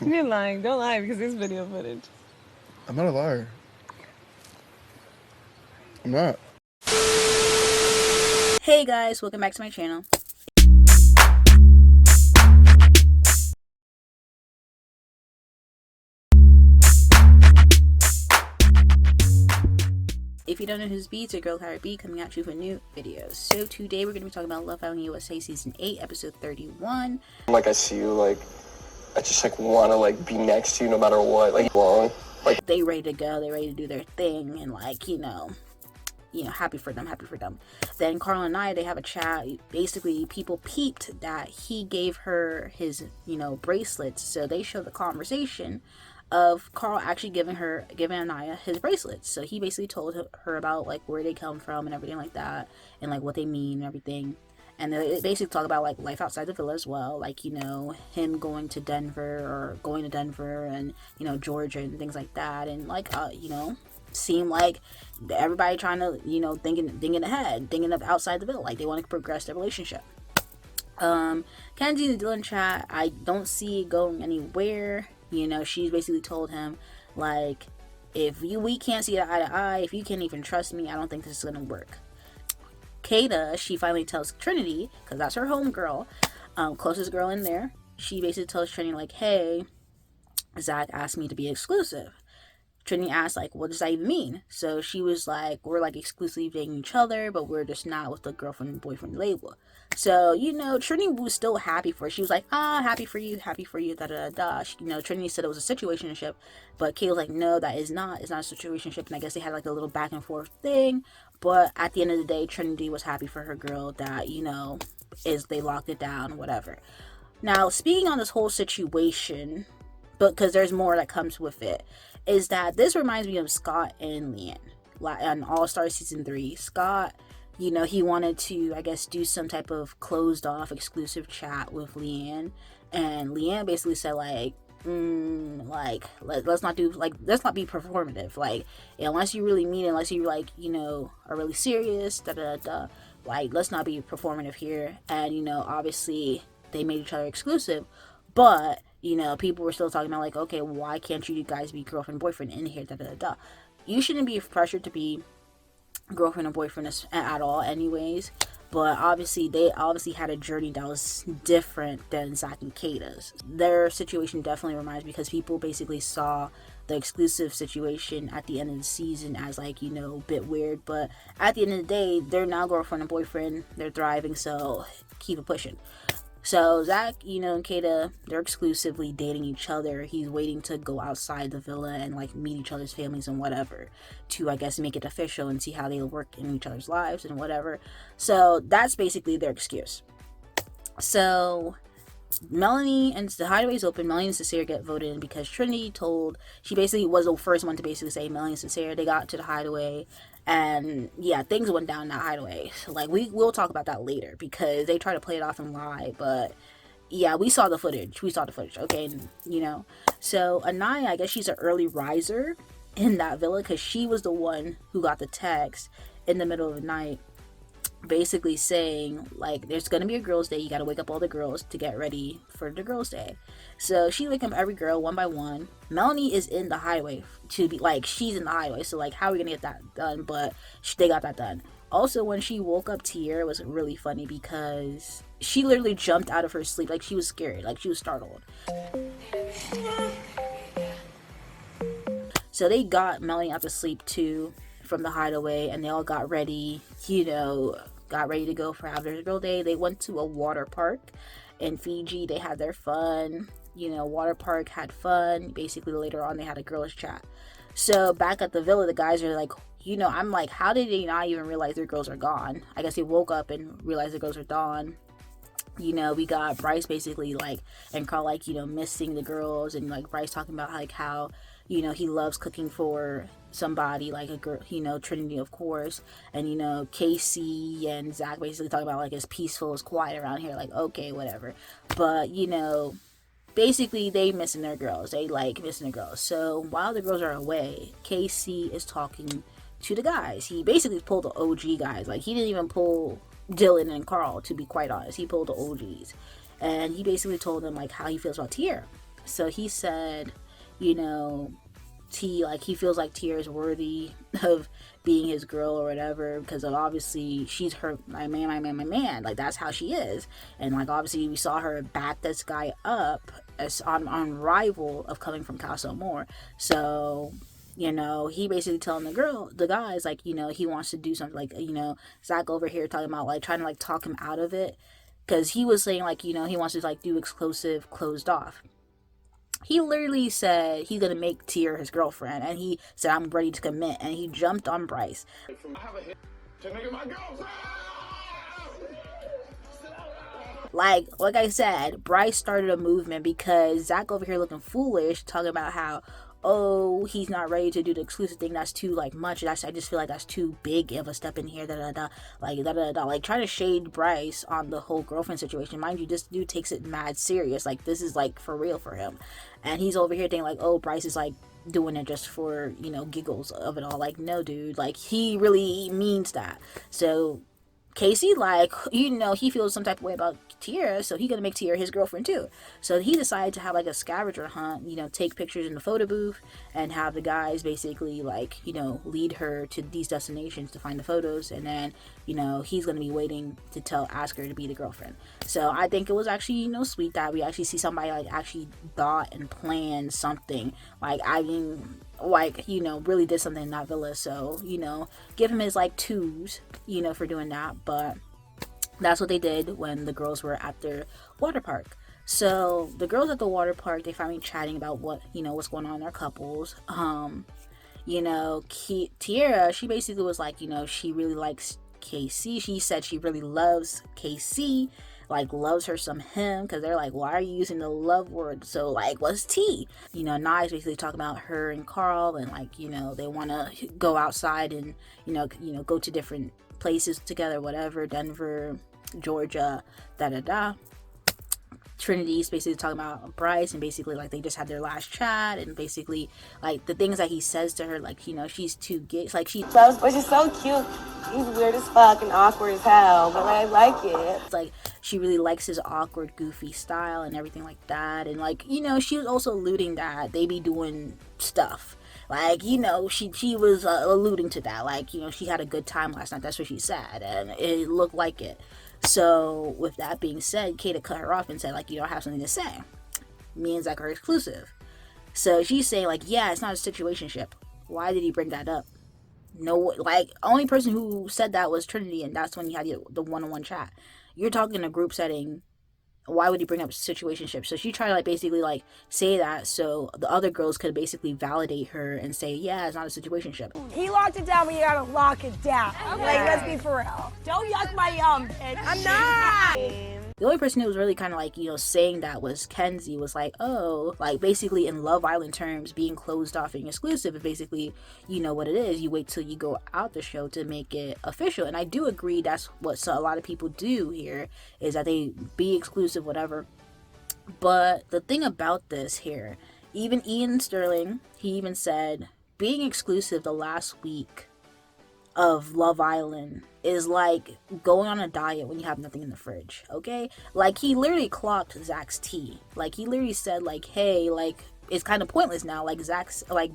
You're lying. Don't lie because there's video footage. I'm not a liar. I'm not. Hey guys, welcome back to my channel. If you don't know who's B, it's your girl KylerB coming at you with new videos. So today we're going to be talking about Love Island USA Season 8, Episode 31. Like, I see you, like, I just, like, want to, like, be next to you no matter what, like, long. Like, they ready to go, they ready to do their thing, and like, you know, happy for them. Then Carl and I, they have a chat. Basically, people peeped that he gave her his, bracelets. So they show the conversation of Carl actually giving Anaya his bracelets. So he basically told her about like where they come from and everything like that, and like what they mean and everything. And they basically talk about like life outside the villa as well, like him going to Denver and Georgia and things like that, and like seem like everybody trying to thinking ahead, thinking of outside the villa, like they want to progress their relationship. Kenzie and Dylan chat, I don't see it going anywhere. She's basically told him like, if we can't see eye to eye, if you can't even trust me, I don't think this is gonna work. Kata, she finally tells Trinity, because that's her home girl, closest girl in there. She basically tells Trinity like, hey, Zach asked me to be exclusive. Trinity asked, like, what does that even mean? So she was like, we're like exclusively dating each other, but we're just not with the girlfriend and boyfriend label. So, Trinity was still happy for her. She was like, happy for you, da da da. Trinity said it was a situationship, but Kate was like, no, it's not a situationship. And I guess they had like a little back and forth thing. But at the end of the day, Trinity was happy for her girl that, they locked it down, whatever. Now, speaking on this whole situation, but because there's more that comes with it, is that this reminds me of Scott and Leanne on All-Star Season 3. Scott, he wanted to, I guess, do some type of closed-off exclusive chat with Leanne, and Leanne basically said, like, let's not be performative, like, unless you really mean it, unless you, like, are really serious, da-da-da-da, like, let's not be performative here. And, obviously, they made each other exclusive, but people were still talking about like, okay, why can't you guys be girlfriend boyfriend in here? Da da da. You shouldn't be pressured to be girlfriend or boyfriend at all, anyways. But they obviously had a journey that was different than Zach and Kata's. Their situation definitely reminds me, because people basically saw the exclusive situation at the end of the season as like, a bit weird. But at the end of the day, they're now girlfriend and boyfriend. They're thriving, so keep it pushing. So Zach, and Kata, they're exclusively dating each other. He's waiting to go outside the villa and like meet each other's families and whatever, to I guess make it official and see how they work in each other's lives and whatever. So that's basically their excuse. So Melanie and the hideaway's open. Melanie and Sincere get voted in because Trinity she basically was the first one to basically say Melanie and Sincere. They got to the hideaway, and yeah, things went down that hideaway. Like, we'll talk about that later, because they try to play it off and lie, but yeah, we saw the footage, okay? So Anaya, I guess she's an early riser in that villa, because she was the one who got the text in the middle of the night, basically saying like, there's gonna be a girls' day, you gotta wake up all the girls to get ready for the girls' day. So she wake up every girl one by one. Melanie is in the highway to be like, she's in the highway, so like, how are we gonna get that done? But they got that done. Also, when she woke up Tierra, it was really funny because she literally jumped out of her sleep, like she was scared, like she was startled. So they got Melanie out to sleep too from the hideaway, and they all got ready, to go for after girl day. They went to a water park in Fiji. They had their fun, water park, had fun. Basically later on they had a girls chat. So back at the villa, the guys are like, I'm like, how did they not even realize their girls are gone? I guess they woke up and realized their girls are gone. We got Bryce basically like, and Carl like, missing the girls, and like Bryce talking about like how, he loves cooking for somebody, like a girl, Trinity, of course. And, Casey and Zach basically talking about like, it's peaceful, it's quiet around here. Like, okay, whatever. But, basically they missing their girls. They like missing their girls. So while the girls are away, Casey is talking to the guys. He basically pulled the OG guys. Like, he didn't even pull Dylan and Carl, to be quite honest. He pulled the OGs. And he basically told them like how he feels about Tierra. So he said, you know, he feels like Tierra is worthy of being his girl or whatever, because obviously she's my man. Like, that's how she is. And like, obviously we saw her back this guy up as on rival of coming from Castle Moore. So, you know, he basically telling the guys, like, you know, he wants to do something, like, you know, Zach over here talking about like trying to like talk him out of it, because he was saying like, you know, he wants to like do exclusive closed off. He literally said he's gonna make Tierra his girlfriend, and he said, I'm ready to commit, and he jumped on Bryce. Like I said, Bryce started a movement because Zach over here looking foolish, talking about how, oh, he's not ready to do the exclusive thing. That's too like much. I just feel like that's too big of a step in here. Like trying to shade Bryce on the whole girlfriend situation. Mind you, this dude takes it mad serious. Like, this is like for real for him, and he's over here thinking like, oh, Bryce is like doing it just for, you know, giggles of it all. Like, no, dude. Like, he really means that. So Casey, like, you know, he feels some type of way about Tierra, so he gonna make Tierra his girlfriend too. So he decided to have like a scavenger hunt, you know, take pictures in the photo booth and have the guys basically like, you know, lead her to these destinations to find the photos, and then, you know, he's gonna be waiting to ask her to be the girlfriend. So I think it was actually, you know, sweet that we actually see somebody like actually thought and planned something. Like, I mean, like, you know, really did something in that villa. So, you know, give him his like twos, you know, for doing that. But that's what they did when the girls were at their water park. So the girls at the water park, they finally chatting about what, you know, what's going on in their couples. You know, Tierra, she basically was like, you know, she really likes KC. She said she really loves KC, like loves her some him, because they're like, why are you using the love word? So like, what's T? You know, Nye's basically talking about her and Carl, and like, you know, they want to go outside and, you know, go to different places together, whatever, Denver, Georgia, Trinity's basically talking about Bryce, and basically like they just had their last chat, and basically like the things that he says to her, like, you know, she's too gay, like she loves, but she's so cute. He's weird as fuck and awkward as hell, but I like it. It's like she really likes his awkward, goofy style and everything like that. And like, you know, she was also alluding that they be doing stuff. Like, you know, she was alluding to that. Like, you know, she had a good time last night. That's what she said, and it looked like it. So with that being said, Kata cut her off and said, like, you know, I have something to say. Me and Zach are exclusive. So she's saying like, yeah, it's not a situationship. Why did he bring that up? No, like, only person who said that was Trinity, and that's when you had the one-on-one chat. You're talking in a group setting. Why would he bring up situationship? So she tried to like basically like say that so the other girls could basically validate her and say, yeah, it's not a situationship. He locked it down, but you gotta lock it down. Okay. Like, let's be for real. Don't yuck my yum, bitch. I'm not. The only person who was really kind of like, you know, saying that was Kenzie. Was like, oh, like basically in Love Island terms, being closed off and exclusive is basically, you know what it is. You wait till you go out the show to make it official. And I do agree that's what a lot of people do here, is that they be exclusive, whatever. But the thing about this here, even Ian Sterling, he even said being exclusive the last week of Love Island is like going on a diet when you have nothing in the fridge, okay? Like, he literally clocked Zach's tea. Like, he literally said like, hey, like, it's kind of pointless now. Like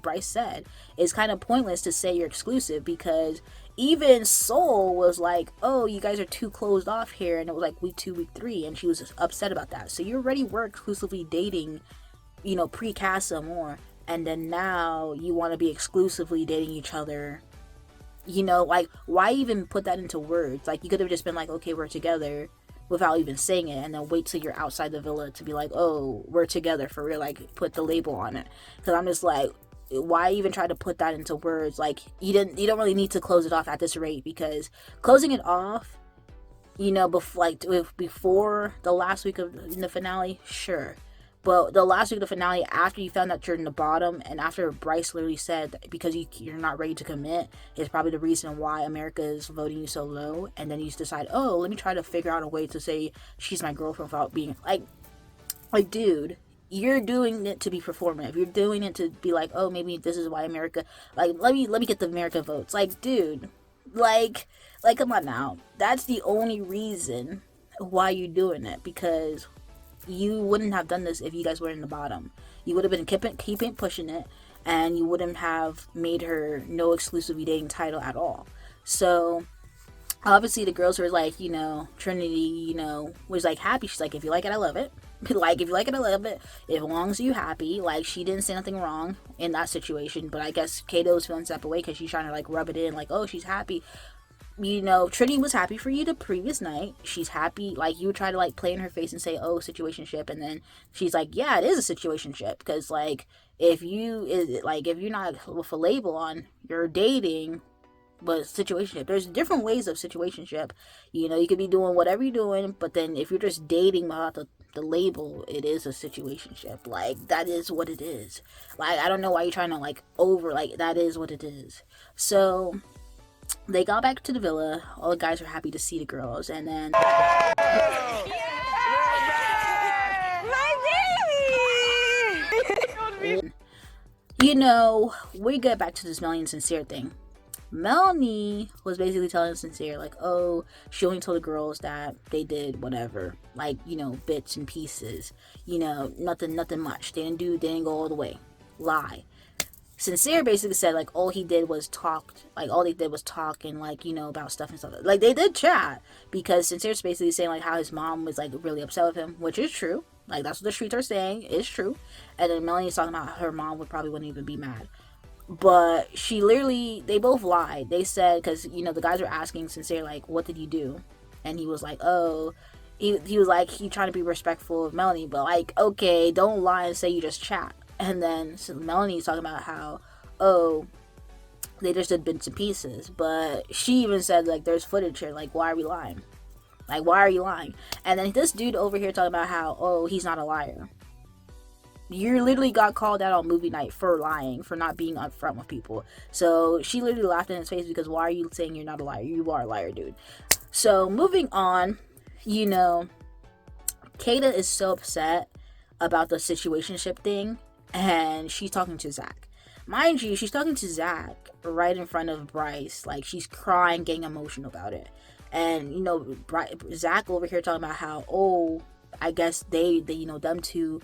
Bryce said, it's kind of pointless to say you're exclusive, because even Soul was like, oh, you guys are too closed off here, and it was like week 2, week 3, and she was upset about that. So you already were exclusively dating, you know, pre-Casa Moore, and then now you want to be exclusively dating each other. You know, like, why even put that into words? Like, you could have just been like, okay, we're together, without even saying it, and then wait till you're outside the villa to be like, oh, we're together for real, like, put the label on it. Because I'm just like, why even try to put that into words? Like, you don't really need to close it off at this rate, because closing it off, you know, before the last week of the finale, sure. But the last week of the finale, after you found out you're in the bottom, and after Bryce literally said that because you're not ready to commit, is probably the reason why America is voting you so low, and then you decide, oh, let me try to figure out a way to say she's my girlfriend without being like, dude, you're doing it to be performative. You're doing it to be like, oh, maybe this is why America, like, let me get the America votes. Like, dude, like, come on now. That's the only reason why you're doing it, because you wouldn't have done this if you guys were in the bottom. You would have been keeping pushing it, and you wouldn't have made her no exclusively dating title at all. So obviously the girls were like, Trinity, was like happy. She's like, if you like it, I love it. Like, if you like it, I love it. As long as you happy. Like, she didn't say nothing wrong in that situation. But I guess Kato was feeling step away because she's trying to, like, rub it in. Like, oh, she's happy. Trinity was happy for you the previous night. She's happy. Like, you try to, like, play in her face and say, oh, situationship. And then she's like, yeah, it is a situationship. Because, like, if you're not with a label on your dating, but situationship, there's different ways of situationship. You could be doing whatever you're doing, but then if you're just dating without the label, it is a situationship. Like, that is what it is. Like, I don't know why you're trying to, like, that is what it is. So they got back to the villa. All the guys were happy to see the girls, and then My baby! We get back to this Melanie and Sincere thing. Melanie was basically telling Sincere, like, oh, she only told the girls that they did whatever, like, bits and pieces, nothing much. They didn't go all the way. Lie. Sincere basically said, like, all they did was talk, and, like, about stuff and stuff. Like, they did chat, because Sincere's basically saying, like, how his mom was, like, really upset with him, which is true. Like, that's what the streets are saying. It's true. And then Melanie's talking about her mom wouldn't even be mad. But they both lied. They said, because, the guys were asking Sincere, like, what did you do? And he was like, oh, he was like, he trying to be respectful of Melanie, but, like, okay, don't lie and say you just chat. And then Melanie's talking about how, oh, they just did bits and pieces. But she even said, like, there's footage here. Like, why are we lying? Like, why are you lying? And then this dude over here talking about how, oh, he's not a liar. You literally got called out on movie night for lying, for not being upfront with people. So she literally laughed in his face because why are you saying you're not a liar? You are a liar, dude. So moving on, Kata is so upset about the situationship thing, and she's talking to Zach. Mind you, she's talking to Zach right in front of Bryce. Like, she's crying, getting emotional about it. And, Zach over here talking about how, oh, I guess they them two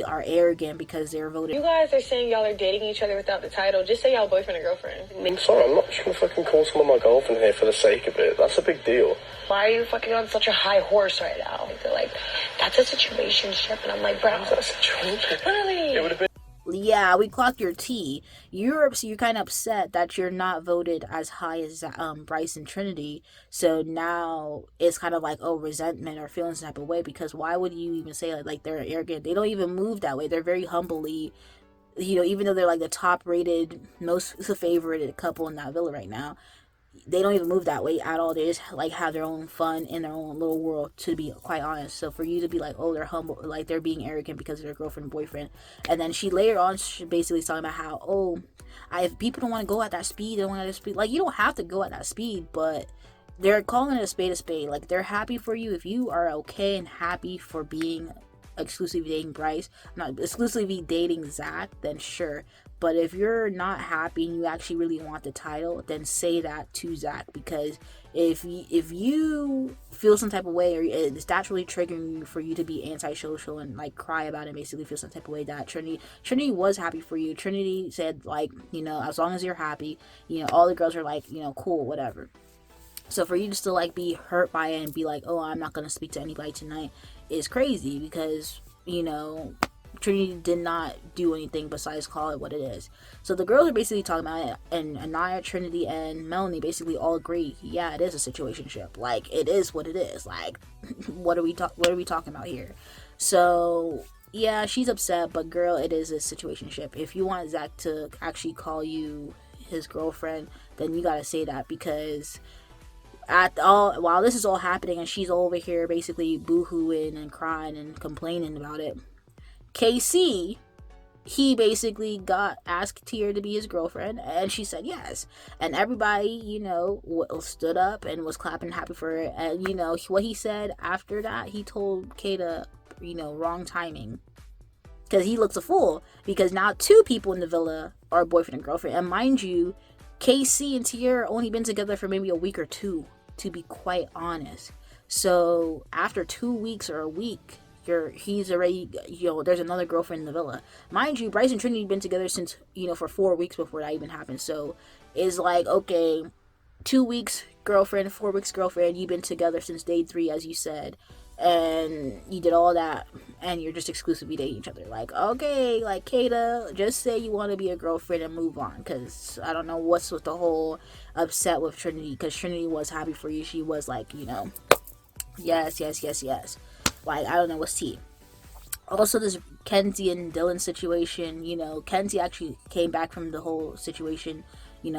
are arrogant because they're voted. You guys are saying y'all are dating each other without the title. Just say y'all boyfriend and girlfriend. I'm sorry, I'm not just gonna fucking call someone my girlfriend here for the sake of it. That's a big deal. Why are you fucking on such a high horse right now? They're like, that's a situationship. And I'm like, bro, How's that a situationship? Literally. It would have been. Yeah, we clocked your T. You're kind of upset that you're not voted as high as Bryce and Trinity. So now it's kind of like, oh, resentment or feelings type of way, because why would you even say like they're arrogant? They don't even move that way. They're very humbly, even though they're like the top rated, most favorited couple in that villa right now. They don't even move that way at all. They just like have their own fun in their own little world, to be quite honest. So for you to be like, oh, they're humble, like they're being arrogant because of their girlfriend and boyfriend. And then she later on, she basically talking about how, oh, if people don't want to go at that speed, they don't want at that speed. Like, you don't have to go at that speed, but they're calling it a spade a spade. Like, they're happy for you. If you are okay and happy for being exclusively dating Bryce, not exclusively dating Zach, then sure. But if you're not happy and you actually really want the title, then say that to Zach, because if you feel some type of way, or that's really triggering you for you to be antisocial and like cry about it and basically feel some type of way, that Trinity was happy for you. Trinity said, like, as long as you're happy, all the girls are like, cool, whatever. So for you to still like be hurt by it and be like, oh, I'm not gonna speak to anybody tonight, is crazy, because Trinity did not do anything besides call it what it is. So the girls are basically talking about it, and Anaya, Trinity, and Melanie basically all agree, yeah, it is a situationship. Like, it is what it is. Like, what are we talking about here? So yeah, she's upset, but girl, it is a situationship. If you want Zach to actually call you his girlfriend, then you gotta say that, because while this is all happening and she's over here basically boo-hooing and crying and complaining about it, KC, he basically asked Tierra to be his girlfriend, and she said yes. And everybody, stood up and was clapping happy for it. And, what he said after that, he told Kata, wrong timing. Because he looks a fool. Because now 2 people in the villa are boyfriend and girlfriend. And mind you, KC and Tierra only been together for maybe a week or 2, to be quite honest. So after 2 weeks or a week, he's already, there's another girlfriend in the villa. Mind you, Bryce and Trinity been together since, for 4 weeks before that even happened. So it's like, okay, 2 weeks girlfriend, 4 weeks girlfriend, you've been together since day 3, as you said, and you did all that, and you're just exclusively dating each other. Like, okay, like, Kata, just say you want to be a girlfriend and move on, because I don't know what's with the whole upset with Trinity, because Trinity was happy for you. She was like, yes. Like, I don't know what's tea. Also, this Kenzie and Dylan situation, Kenzie actually came back from the whole situation,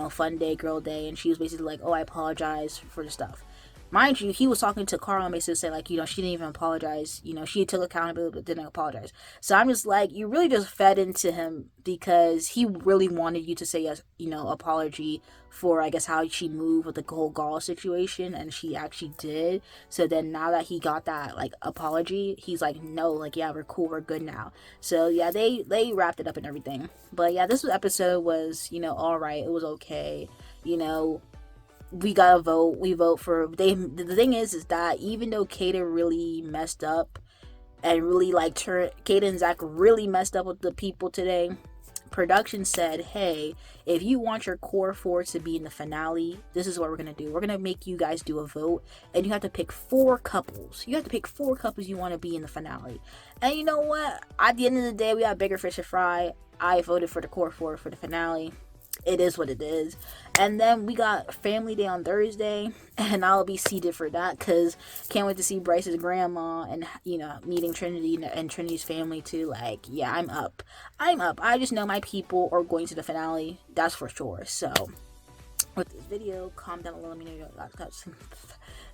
fun day, girl day, and she was basically like, oh, I apologize for the stuff. Mind you, he was talking to Carl and basically said, like, she didn't even apologize. She took accountability but didn't apologize. So I'm just like, you really just fed into him because he really wanted you to say yes, apology for, I guess, how she moved with the whole Gaul situation, and she actually did. So then now that he got that, like, apology, he's like, no, like, yeah, we're cool, we're good now. So yeah, they wrapped it up and everything. But yeah, this episode was, all right. It was okay. We gotta vote. We vote for the thing is that even though Kata really messed up and really like Kata and Zach really messed up with the people today, production said, hey, if you want your core 4 to be in the finale, this is what we're gonna do. We're gonna make you guys do a vote, and you have to pick 4 couples. You have to pick 4 couples you want to be in the finale. And you know what, at the end of the day, we got bigger fish to fry. I voted for the core 4 for the finale. It is what it is. And then we got Family Day on Thursday, and I'll be seated for that because can't wait to see Bryce's grandma and meeting Trinity and Trinity's family too. Like, yeah, I'm up. I just know my people are going to the finale, that's for sure. So with this video, comment down below, let me know your thoughts.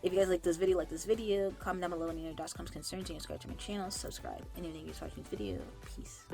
If you guys like this video, comment down below, let me know your thoughts, concerns, and subscribe to my channel, subscribe. Anything you're watching this video, peace.